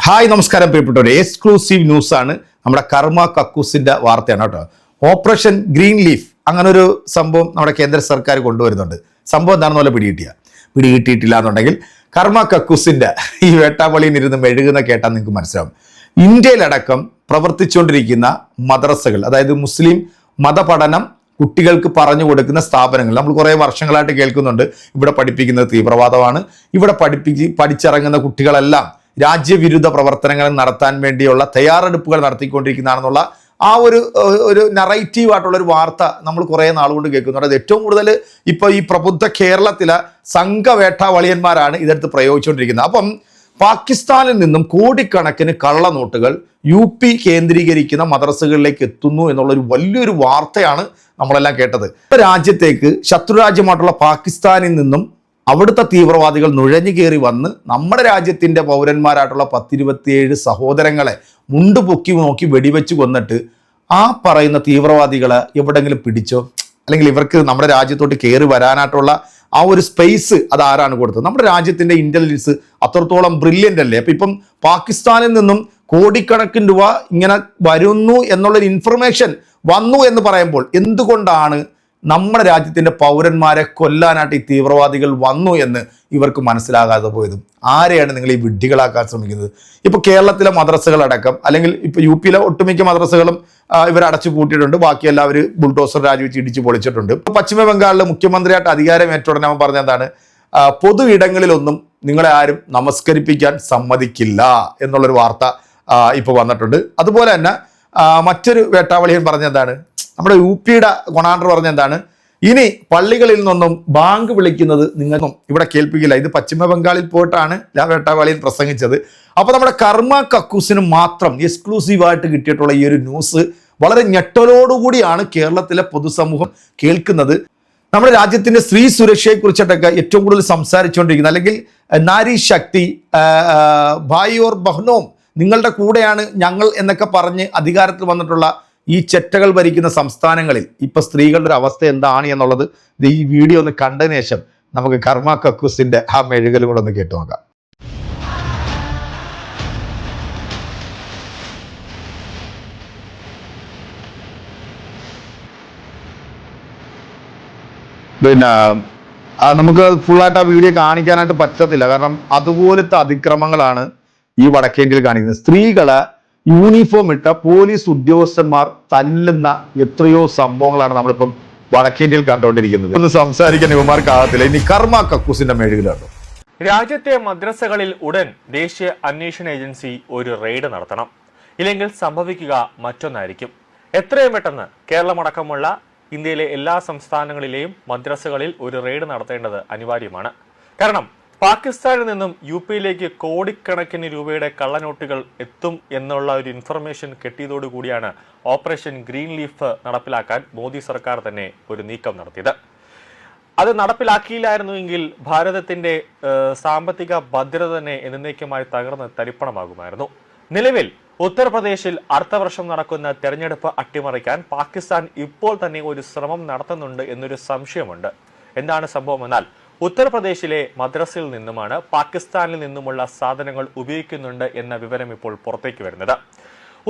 Hi നമസ്കാരം പ്രിയപ്പെട്ടവരെ, exclusive news ആണ്. നമ്മുടെ കർമ്മ കക്കൂസിന്റെ വാർത്തയാണ് കേട്ടോ. ഓപ്പറേഷൻ ഗ്രീൻ ലീഫ് അങ്ങനെ ഒരു സംഭവം നമ്മുടെ കേന്ദ്ര സർക്കാർ കൊണ്ടുവരുന്നുണ്ട്. സംഭവം എന്താണെന്ന് പിടികിട്ടിയിട്ടില്ല എന്നുണ്ടെങ്കിൽ കർമ്മ കക്കൂസിന്റെ ഈ വേട്ടാവളിയിൽ ഇരുന്ന് മെഴുകുന്ന കേട്ടാൽ നിങ്ങൾക്ക് മനസ്സിലാവും. ഇന്ത്യയിലടക്കം പ്രവർത്തിച്ചുകൊണ്ടിരിക്കുന്ന മദ്രസകൾ, അതായത് മുസ്ലിം മതപഠനം കുട്ടികൾക്ക് പറഞ്ഞു കൊടുക്കുന്ന സ്ഥാപനങ്ങൾ നമ്മൾ കുറേ വർഷങ്ങളായിട്ട് കേൾക്കുന്നുണ്ട്. ഇവിടെ പഠിപ്പിക്കുന്നത് തീവ്രവാദമാണ്, ഇവിടെ പഠിച്ചിറങ്ങുന്ന കുട്ടികളെല്ലാം രാജ്യവിരുദ്ധ പ്രവർത്തനങ്ങൾ നടത്താൻ വേണ്ടിയുള്ള തയ്യാറെടുപ്പുകൾ നടത്തിക്കൊണ്ടിരിക്കുന്നതാണെന്നുള്ള ആ ഒരു നറേറ്റീവായിട്ടുള്ള ഒരു വാർത്ത നമ്മൾ കുറേ നാളുകൊണ്ട് കേൾക്കുന്നുണ്ട്. അത് ഏറ്റവും കൂടുതൽ ഇപ്പോൾ ഈ പ്രബുദ്ധ കേരളത്തിലെ സംഘവേട്ടാവളിയന്മാരാണ് ഇതെടുത്ത് പ്രയോഗിച്ചുകൊണ്ടിരിക്കുന്നത്. അപ്പം പാകിസ്ഥാനിൽ നിന്നും കോടിക്കണക്കിന് കള്ളനോട്ടുകൾ UP കേന്ദ്രീകരിക്കുന്ന മദ്രസകളിലേക്ക് എത്തുന്നു എന്നുള്ളൊരു വലിയൊരു വാർത്തയാണ് നമ്മളെല്ലാം കേട്ടത്. രാജ്യത്തേക്ക് ശത്രുരാജ്യമായിട്ടുള്ള പാകിസ്ഥാനിൽ നിന്നും അവിടുത്തെ തീവ്രവാദികൾ നുഴഞ്ഞു കയറി വന്ന് നമ്മുടെ രാജ്യത്തിൻ്റെ പൗരന്മാരായിട്ടുള്ള 10-27 സഹോദരങ്ങളെ മുണ്ട് പൊക്കി നോക്കി വെടിവെച്ച് കൊന്നിട്ട് ആ പറയുന്ന തീവ്രവാദികളെ എവിടെങ്കിലും പിടിച്ചോ, അല്ലെങ്കിൽ ഇവർക്ക് നമ്മുടെ രാജ്യത്തോട്ട് കയറി വരാനായിട്ടുള്ള ആ ഒരു സ്പേസ് അത് ആരാണ് കൊടുത്തത്? നമ്മുടെ രാജ്യത്തിൻ്റെ ഇൻ്റലിജൻസ് അത്രത്തോളം ബ്രില്യൻ്റ് അല്ലേ? അപ്പം ഇപ്പം പാകിസ്ഥാനിൽ നിന്നും കോടിക്കണക്കിന് രൂപ ഇങ്ങനെ വരുന്നു എന്നുള്ളൊരു ഇൻഫർമേഷൻ വന്നു എന്ന് പറയുമ്പോൾ എന്തുകൊണ്ടാണ് നമ്മുടെ രാജ്യത്തിൻ്റെ പൗരന്മാരെ കൊല്ലാനായിട്ട് ഈ തീവ്രവാദികൾ വന്നു എന്ന് ഇവർക്ക് മനസ്സിലാകാതെ പോയതും? ആരെയാണ് നിങ്ങൾ ഈ വിഡ്ഢികളാക്കാൻ ശ്രമിക്കുന്നത്? ഇപ്പോൾ കേരളത്തിലെ മദ്രസകളടക്കം, അല്ലെങ്കിൽ ഇപ്പോൾ UPയിലെ ഒട്ടുമിക്ക മദ്രസകളും ഇവർ അടച്ചു പൂട്ടിയിട്ടുണ്ട്. ബാക്കി എല്ലാവരും ബുൾഡോസർ രാജിവെച്ച് ഇടിച്ച് പൊളിച്ചിട്ടുണ്ട്. ഇപ്പോൾ പശ്ചിമ ബംഗാളിലെ മുഖ്യമന്ത്രിയായിട്ട് അധികാരം ഏറ്റോടനെ അവൻ പറഞ്ഞതാണ്, പൊതു ഇടങ്ങളിലൊന്നും നിങ്ങളെ ആരും നമസ്കരിപ്പിക്കാൻ സമ്മതിക്കില്ല എന്നുള്ളൊരു വാർത്ത ഇപ്പോൾ വന്നിട്ടുണ്ട്. അതുപോലെ തന്നെ മറ്റൊരു വേട്ടാവളിയൻ പറഞ്ഞെന്താണ്, നമ്മുടെ UPയുടെ കൊണാണ്ടർ പറഞ്ഞെന്താണ്, ഇനി പള്ളികളിൽ നിന്നൊന്നും ബാങ്ക് വിളിക്കുന്നത് നിങ്ങൾക്കും ഇവിടെ കേൾപ്പിക്കില്ല. ഇത് പശ്ചിമ ബംഗാളിൽ പോയിട്ടാണ് വേട്ടാവളിയൻ പ്രസംഗിച്ചത്. അപ്പോൾ നമ്മുടെ കർമ്മ കക്കൂസിന് മാത്രം എക്സ്ക്ലൂസീവായിട്ട് കിട്ടിയിട്ടുള്ള ഈ ഒരു ന്യൂസ് വളരെ ഞെട്ടലോടുകൂടിയാണ് കേരളത്തിലെ പൊതുസമൂഹം കേൾക്കുന്നത്. നമ്മുടെ രാജ്യത്തിൻ്റെ സ്ത്രീ സുരക്ഷയെക്കുറിച്ചിട്ടൊക്കെ ഏറ്റവും കൂടുതൽ സംസാരിച്ചുകൊണ്ടിരിക്കുന്നത്, അല്ലെങ്കിൽ നാരി ശക്തി, ഭായി ഓർ ബഹ്നോം, നിങ്ങളുടെ കൂടെയാണ് ഞങ്ങൾ എന്നൊക്കെ പറഞ്ഞ് അധികാരത്തിൽ വന്നിട്ടുള്ള ഈ ചെറ്റകൾ ഭരിക്കുന്ന സംസ്ഥാനങ്ങളിൽ ഇപ്പൊ സ്ത്രീകളുടെ ഒരു അവസ്ഥ എന്താണ് എന്നുള്ളത് ഈ വീഡിയോ ഒന്ന് കണ്ടതിന് ശേഷം നമുക്ക് കർമ്മ കക്കൂസിന്റെ ആ മെഴുകലും കൂടെ ഒന്ന് കേട്ടു നോക്കാം. പിന്നെ നമുക്ക് ഫുള്ളായിട്ട് ആ വീഡിയോ കാണിക്കാനായിട്ട് പറ്റത്തില്ല, കാരണം അതുപോലത്തെ അതിക്രമങ്ങളാണ് ഈ വടക്കേന്ത്യയിൽ കാണിക്കുന്നത്. സ്ത്രീകളെ യൂണിഫോം ഇട്ട പോലീസ് ഉദ്യോഗസ്ഥന്മാർ തല്ലുന്ന എത്രയോ സംഭവങ്ങളാണ് നമ്മളിപ്പം വടക്കേന്ത്യയിൽ കണ്ടുകൊണ്ടിരിക്കുന്നത്. ഒന്ന് സംസാരിക്കാൻ ഇവന്മാർക്കാകത്തില്ല. ഇനി കർമ്മ കക്കൂസിന്റെ മേഴുകിലാണ്. രാജ്യത്തെ മദ്രസകളിൽ ഉടൻ ദേശീയ അന്വേഷണ ഏജൻസി ഒരു റെയ്ഡ് നടത്തണം. ഇല്ലെങ്കിൽ സംഭവിക്കുക മറ്റൊന്നായിരിക്കും. എത്രയും പെട്ടെന്ന് കേരളമടക്കമുള്ള ഇന്ത്യയിലെ എല്ലാ സംസ്ഥാനങ്ങളിലെയും മദ്രസകളിൽ ഒരു റെയ്ഡ് നടത്തേണ്ടത് അനിവാര്യമാണ്. കാരണം പാകിസ്ഥാനിൽ നിന്നും UPയിലേക്ക് കോടിക്കണക്കിന് രൂപയുടെ കള്ളനോട്ടുകൾ എത്തും എന്നുള്ള ഒരു ഇൻഫർമേഷൻ കിട്ടിയതോടുകൂടിയാണ് ഓപ്പറേഷൻ ഗ്രീൻ ലീഫ് നടപ്പിലാക്കാൻ മോദി സർക്കാർ തന്നെ ഒരു നീക്കം നടത്തിയത്. അത് നടപ്പിലാക്കിയില്ലായിരുന്നുവെങ്കിൽ ഭാരതത്തിന്റെ സാമ്പത്തിക ഭദ്രത തന്നെ എന്നേക്കുമായി തകർന്ന് തരിപ്പണമാകുമായിരുന്നു. നിലവിൽ ഉത്തർപ്രദേശിൽ അടുത്ത വർഷം നടക്കുന്ന തെരഞ്ഞെടുപ്പ് അട്ടിമറിക്കാൻ പാകിസ്ഥാൻ ഇപ്പോൾ തന്നെ ഒരു ശ്രമം നടത്തുന്നുണ്ട് എന്നൊരു സംശയമുണ്ട്. എന്താണ് സംഭവം എന്നാൽ, ഉത്തർപ്രദേശിലെ മദ്രസയിൽ നിന്നുമാണ് പാകിസ്ഥാനിൽ നിന്നുമുള്ള സാധനങ്ങൾ ഉപയോഗിക്കുന്നുണ്ട് എന്ന വിവരം ഇപ്പോൾ പുറത്തേക്ക് വരുന്നത്.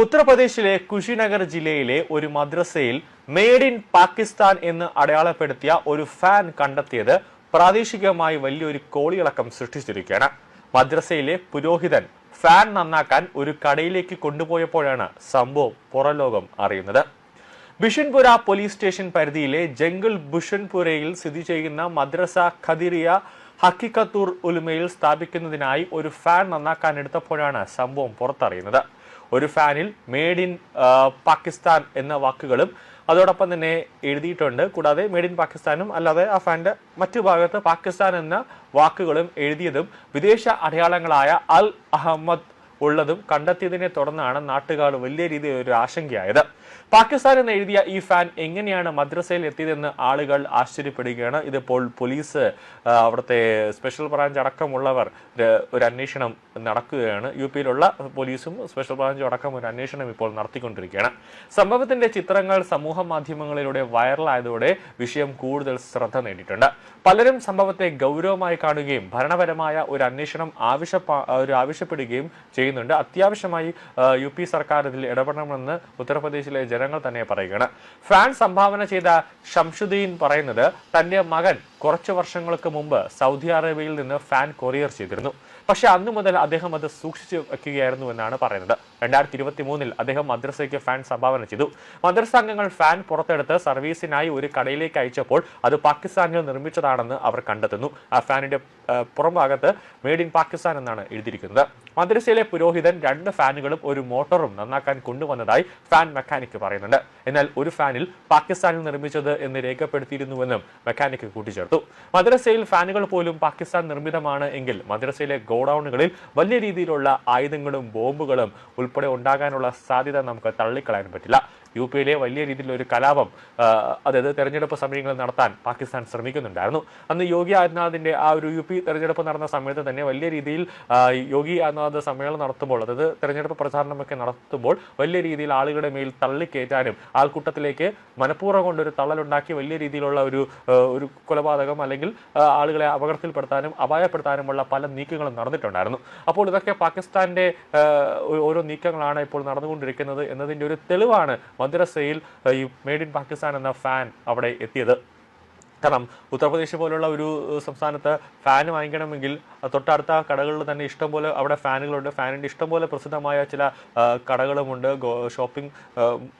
ഉത്തർപ്രദേശിലെ കുശിനഗർ ജില്ലയിലെ ഒരു മദ്രസയിൽ മെയ്ഡ് ഇൻ പാകിസ്ഥാൻ എന്ന് അടയാളപ്പെടുത്തിയ ഒരു ഫാൻ കണ്ടെത്തിയത് പ്രാദേശികമായി വലിയൊരു കോളിളക്കം സൃഷ്ടിച്ചിരിക്കുകയാണ്. മദ്രസയിലെ പുരോഹിതൻ ഫാൻ നന്നാക്കാൻ ഒരു കടയിലേക്ക് കൊണ്ടുപോയപ്പോഴാണ് സംഭവം പുറംലോകം അറിയുന്നത്. ബിഷൻപുര പോലീസ് സ്റ്റേഷൻ പരിധിയിലെ ജംഗിൾ ബുഷൻപുരയിൽ സ്ഥിതി ചെയ്യുന്ന മദ്രസ ഖദിറിയ ഹക്കിക്കത്തൂർ ഉലുമയിൽ സ്ഥാപിക്കുന്നതിനായി ഒരു ഫാൻ നന്നാക്കാൻ എടുത്തപ്പോഴാണ് സംഭവം പുറത്തറിയുന്നത്. ഒരു ഫാനിൽ മെയ്ഡ് ഇൻ പാകിസ്ഥാൻ എന്ന വാക്കുകളും അതോടൊപ്പം തന്നെ എഴുതിയിട്ടുണ്ട്. കൂടാതെ മെയ്ഡ് ഇൻ പാകിസ്ഥാനും അല്ലാതെ ആ ഫാനിന്റെ മറ്റു ഭാഗത്ത് പാകിസ്ഥാൻ എന്ന വാക്കുകളും എഴുതിയതും വിദേശ അടയാളങ്ങളായ അൽ അഹമ്മദ് ഉള്ളതും കണ്ടെത്തിയതിനെ തുടർന്നാണ് നാട്ടുകാർ വലിയ രീതിയിൽ ഒരു ആശങ്കയായത്. പാകിസ്ഥാൻ എന്ന് എഴുതിയ ഈ ഫാൻ എങ്ങനെയാണ് മദ്രസയിൽ എത്തിയതെന്ന് ആളുകൾ ആശ്ചര്യപ്പെടുകയാണ്. ഇതിപ്പോൾ പോലീസ്, അവിടുത്തെ സ്പെഷ്യൽ ബ്രാഞ്ച് അടക്കമുള്ളവർ ഒരു അന്വേഷണം നടക്കുകയാണ്. UPയിലുള്ള പോലീസും സ്പെഷ്യൽ ബ്രാഞ്ചും അടക്കം ഒരു അന്വേഷണം ഇപ്പോൾ നടത്തിക്കൊണ്ടിരിക്കുകയാണ്. സംഭവത്തിന്റെ ചിത്രങ്ങൾ സമൂഹ മാധ്യമങ്ങളിലൂടെ വൈറലായതോടെ വിഷയം കൂടുതൽ ശ്രദ്ധ നേടിയിട്ടുണ്ട്. പലരും സംഭവത്തെ ഗൗരവമായി കാണുകയും ഭരണപരമായ ഒരു അന്വേഷണം ആവശ്യപ്പെടുകയും ചെയ്യുന്നു. ചെയ്യുന്നുണ്ട്. അത്യാവശ്യമായി യു പി സർക്കാർ ഇതിൽ ഇടപെടണമെന്ന് ഉത്തർപ്രദേശിലെ ജനങ്ങൾ തന്നെ പറയുകയാണ്. ഫാൻ സംഭാവന ചെയ്ത ഷംസുദ്ദീൻ പറയുന്നത് തന്റെ മകൻ കുറച്ച് വർഷങ്ങൾക്ക് മുമ്പ് സൗദി അറേബ്യയിൽ നിന്ന് ഫാൻ കൊറിയർ ചെയ്തിരുന്നു. പക്ഷെ അന്നു മുതൽ അദ്ദേഹം അത് സൂക്ഷിച്ചു വെക്കുകയായിരുന്നു എന്നാണ് പറയുന്നത്. 2023 അദ്ദേഹം മദ്രസയ്ക്ക് ഫാൻ സംഭാവന ചെയ്തു. മദ്രസ അംഗങ്ങൾ ഫാൻ പുറത്തെടുത്ത് സർവീസിനായി ഒരു കടയിലേക്ക് അയച്ചപ്പോൾ അത് പാകിസ്ഥാനിൽ നിർമ്മിച്ചതാണെന്ന് അവർ കണ്ടെത്തുന്നു. ആ ഫാനിന്റെ പുറംഭാഗത്ത് മെയ്ഡ് ഇൻ പാകിസ്ഥാൻ എന്നാണ് എഴുതിയിരിക്കുന്നത്. മദ്രസയിലെ പുരോഹിതൻ 2 ഫാനുകളും ഒരു മോട്ടോറും നന്നാക്കാൻ കൊണ്ടുവന്നതായി ഫാൻ മെക്കാനിക് പറയുന്നുണ്ട്. എന്നാൽ ഒരു ഫാനിൽ പാകിസ്ഥാനിൽ നിർമ്മിച്ചത് എന്ന് രേഖപ്പെടുത്തിയിരുന്നുവെന്നും മെക്കാനിക് കൂട്ടിച്ചേർത്തു. മദ്രസയിൽ ഫാനുകൾ പോലും പാകിസ്ഥാൻ നിർമ്മിതമാണ് എങ്കിൽ മദ്രസയിലെ ഗോഡൌണുകളിൽ വലിയ രീതിയിലുള്ള ആയുധങ്ങളും ബോംബുകളും ഉൾപ്പെടെ ഉണ്ടാകാനുള്ള സാധ്യത നമുക്ക് തള്ളിക്കളയാൻ പറ്റില്ല. യു പിയിലെ വലിയ രീതിയിലുള്ള ഒരു കലാപം, അതായത് തെരഞ്ഞെടുപ്പ് സമയങ്ങളിൽ നടത്താൻ പാകിസ്ഥാൻ ശ്രമിക്കുന്നുണ്ടായിരുന്നു. അന്ന് യോഗി ആദിത്യനാഥിന്റെ ആ ഒരു യു പി തെരഞ്ഞെടുപ്പ് നടന്ന സമയത്ത് തന്നെ വലിയ രീതിയിൽ യോഗി ആദിത്യനാഥ് സമ്മേളനം നടത്തുമ്പോൾ, അതായത് തെരഞ്ഞെടുപ്പ് പ്രചാരണമൊക്കെ നടത്തുമ്പോൾ വലിയ രീതിയിൽ ആളുകളുടെ മേൽ തള്ളിക്കയറ്റാനും ആൾക്കൂട്ടത്തിലേക്ക് മനഃപൂർവ്വം കൊണ്ടൊരു തള്ളലുണ്ടാക്കി വലിയ രീതിയിലുള്ള ഒരു കൊലപാതകം അല്ലെങ്കിൽ ആളുകളെ അപകടത്തിൽപ്പെടുത്താനും അപായപ്പെടുത്താനുമുള്ള പല നീക്കങ്ങളും നടന്നിട്ടുണ്ടായിരുന്നു. അപ്പോൾ ഇതൊക്കെ പാകിസ്ഥാന്റെ ഓരോ നീക്കങ്ങളാണ് ഇപ്പോൾ നടന്നുകൊണ്ടിരിക്കുന്നത് എന്നതിൻ്റെ ഒരു തെളിവാണ് മദ്രസയിൽ ഈ മെയ്ഡ് ഇൻ പാകിസ്ഥാൻ എന്ന ഫാൻ അവിടെ എത്തിയത്. കാരണം ഉത്തർപ്രദേശ് പോലുള്ള ഒരു സംസ്ഥാനത്ത് ഫാൻ വാങ്ങിക്കണമെങ്കിൽ തൊട്ടടുത്ത കടകളിൽ തന്നെ ഇഷ്ടംപോലെ അവിടെ ഫാനുകളുണ്ട്. ഫാനിൻ്റെ ഇഷ്ടംപോലെ പ്രസിദ്ധമായ ചില കടകളുമുണ്ട്, ഷോപ്പിംഗ്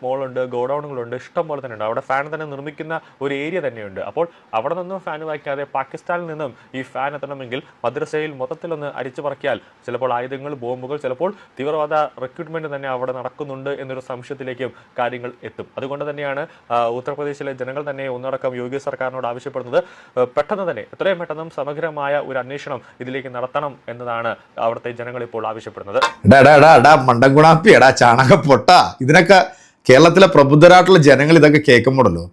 മോളുണ്ട്, ഗോഡൗണുകളുണ്ട്, ഇഷ്ടംപോലെ തന്നെ ഉണ്ട്. അവിടെ ഫാൻ തന്നെ നിർമ്മിക്കുന്ന ഒരു ഏരിയ തന്നെയുണ്ട്. അപ്പോൾ അവിടെ നിന്നും ഫാൻ വാങ്ങിക്കാതെ പാകിസ്ഥാനിൽ നിന്നും ഈ ഫാൻ എത്തണമെങ്കിൽ മദ്രസയിൽ മൊത്തത്തിലൊന്ന് അരിച്ചു പറക്കിയാൽ ചിലപ്പോൾ ആയുധങ്ങൾ, ബോംബുകൾ, ചിലപ്പോൾ തീവ്രവാദ റിക്രൂട്ട്മെന്റ് തന്നെ അവിടെ നടക്കുന്നുണ്ട് എന്നൊരു സംശയത്തിലേക്കും കാര്യങ്ങൾ എത്തും. അതുകൊണ്ട് തന്നെയാണ് ഉത്തർപ്രദേശിലെ ജനങ്ങൾ തന്നെ ഒന്നടക്കം യോഗി സർക്കാരിനോട് ആവശ്യപ്പെടുന്നത് പെട്ടെന്ന് തന്നെ എത്രയും പെട്ടെന്നും സമഗ്രമായ ഒരു അന്വേഷണം ഇതിലേക്ക് നടത്തണം എന്നതാണ് അവിടുത്തെ ജനങ്ങൾ ഇപ്പോൾ ആവശ്യപ്പെടുന്നത്. മണ്ടൻകുണാപ്പി, ചാണകപ്പൊട്ട, ഇതിനൊക്കെ കേരളത്തിലെ പ്രബുദ്ധരായിട്ടുള്ള ജനങ്ങൾ ഇതൊക്കെ കേൾക്കുമ്പോഴല്ലോ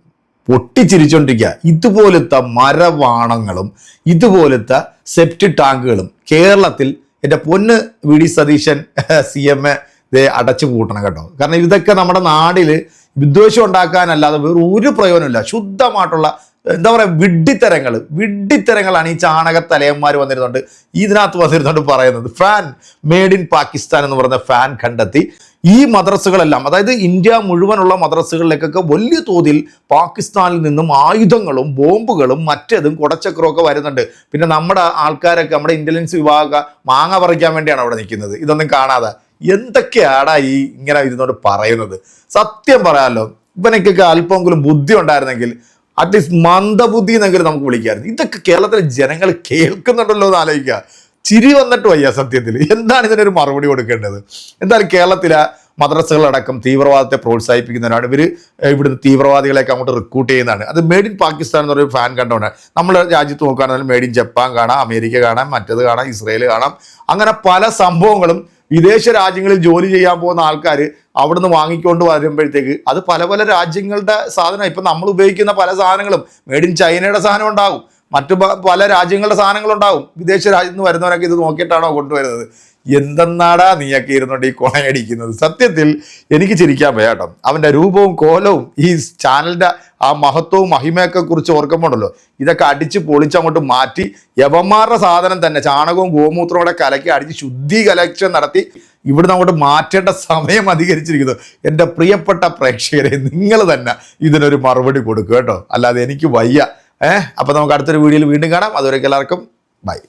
പൊട്ടിച്ചിരിച്ചോണ്ടിരിക്കുക. ഇതുപോലത്തെ മരവാണങ്ങളും ഇതുപോലത്തെ സെപ്റ്റി ടാങ്കുകളും കേരളത്തിൽ എൻ്റെ പൊന്ന് വി ഡി സതീശൻ CM അടച്ചു പൂട്ടണം കേട്ടോ. കാരണം ഇതൊക്കെ നമ്മുടെ നാടിൽ വിദ്വേഷം ഉണ്ടാക്കാനല്ലാതെ വേറെ ഒരു പ്രയോജനമില്ല. ശുദ്ധമായിട്ടുള്ള എന്താ പറയുക, വിഡ്ഢിത്തരങ്ങളാണ് ഈ ചാണക തലയന്മാർ വന്നിരുന്നുണ്ട് ഇതിനകത്ത് വന്നിരുന്നുകൊണ്ട് പറയുന്നത്. ഫാൻ മെയ്ഡ് ഇൻ പാകിസ്ഥാൻ എന്ന് പറയുന്ന ഫാൻ കണ്ടെത്തി ഈ മദ്രസകളെല്ലാം, അതായത് ഇന്ത്യ മുഴുവനുള്ള മദ്രസകളിലേക്കൊക്കെ വലിയ തോതിൽ പാകിസ്ഥാനിൽ നിന്നും ആയുധങ്ങളും ബോംബുകളും മറ്റേതും കുടച്ചക്രവും ഒക്കെ വരുന്നുണ്ട്. പിന്നെ നമ്മുടെ ആൾക്കാരൊക്കെ, നമ്മുടെ ഇന്റലിജൻസ് വിഭാഗം മാങ്ങ പറിക്കാൻ വേണ്ടിയാണ് അവിടെ നിൽക്കുന്നത്. ഇതൊന്നും കാണാതെ എന്തൊക്കെയാടാ ഈ ഇങ്ങനെ ഇരുന്നോണ്ട് പറയുന്നത്. സത്യം പറയാമല്ലോ, ഇവനൊക്കെ അല്പമെങ്കിലും ബുദ്ധി ഉണ്ടായിരുന്നെങ്കിൽ, അറ്റ്ലീസ്റ്റ് മന്ദബുദ്ധി എന്നെങ്കിലും നമുക്ക് വിളിക്കാമായിരുന്നു. ഇതൊക്കെ കേരളത്തിലെ ജനങ്ങൾ കേൾക്കുന്നുണ്ടല്ലോ എന്ന് ആലോചിക്കുക. ചിരി വന്നിട്ട് വയ്യ സത്യത്തിൽ. എന്താണ് ഇതിനൊരു മറുപടി കൊടുക്കേണ്ടത്? എന്തായാലും കേരളത്തിലെ മദ്രസകളടക്കം തീവ്രവാദത്തെ പ്രോത്സാഹിപ്പിക്കുന്നവരാണ് ഇവർ. ഇവിടുന്ന് തീവ്രവാദികളെയൊക്കെ അങ്ങോട്ട് റിക്രൂട്ട് ചെയ്യുന്നതാണ്. അത് മെയ്ഡ് ഇൻ പാകിസ്ഥാൻ എന്ന് പറയുന്ന ഫാൻ കണ്ടുകൊണ്ട് നമ്മുടെ രാജ്യത്ത് നോക്കുകയാണെങ്കിൽ മെയ്ഡ് ഇൻ ജപ്പാൻ കാണാം, അമേരിക്ക കാണാം, മറ്റേത് കാണാം, ഇസ്രയേൽ കാണാം. അങ്ങനെ പല സംഭവങ്ങളും വിദേശ രാജ്യങ്ങളിൽ ജോലി ചെയ്യാൻ പോകുന്ന ആൾക്കാർ അവിടുന്ന് വാങ്ങിക്കൊണ്ട് വരുമ്പോഴത്തേക്ക് അത് പല പല രാജ്യങ്ങളുടെ സാധനം. ഇപ്പം നമ്മൾ ഉപയോഗിക്കുന്ന പല സാധനങ്ങളും മെയ്ഡ് ഇൻ ചൈനയുടെ സാധനം ഉണ്ടാകും, മറ്റു പല രാജ്യങ്ങളുടെ സാധനങ്ങളുണ്ടാകും. വിദേശ രാജ്യത്ത് നിന്ന് വരുന്നവരൊക്കെ ഇത് നോക്കിയിട്ടാണോ കൊണ്ടുവരുന്നത്? എന്തെന്നാടാ നീയൊക്കെ ഇരുന്നുകൊണ്ട് ഈ കൊണയടിക്കുന്നത്? സത്യത്തിൽ എനിക്ക് ചിരിക്കാൻ വയ്യ കേട്ടോ. അവൻ്റെ രൂപവും കോലവും ഈ ചാനലിൻ്റെ ആ മഹത്വവും മഹിമയൊക്കെ കുറിച്ച് ഓർക്കുമ്പോഴല്ലോ ഇതൊക്കെ അടിച്ച് പൊളിച്ചങ്ങോട്ട് മാറ്റി യവന്മാരുടെ സാധനം തന്നെ ചാണകവും ഗോമൂത്രവും കൂടെ കലക്കി അടിച്ച് ശുദ്ധി കലക്ഷൻ നടത്തി ഇവിടുന്ന് അങ്ങോട്ട് മാറ്റേണ്ട സമയം അധികരിച്ചിരിക്കുന്നു. എൻ്റെ പ്രിയപ്പെട്ട പ്രേക്ഷകരെ, നിങ്ങൾ തന്നെ ഇതിനൊരു മറുപടി കൊടുക്കുക കേട്ടോ, അല്ലാതെ എനിക്ക് വയ്യ. അപ്പോൾ നമുക്ക് അടുത്തൊരു വീഡിയോയിൽ വീണ്ടും കാണാം. അതുവരെയൊക്കെ എല്ലാവർക്കും ബൈ.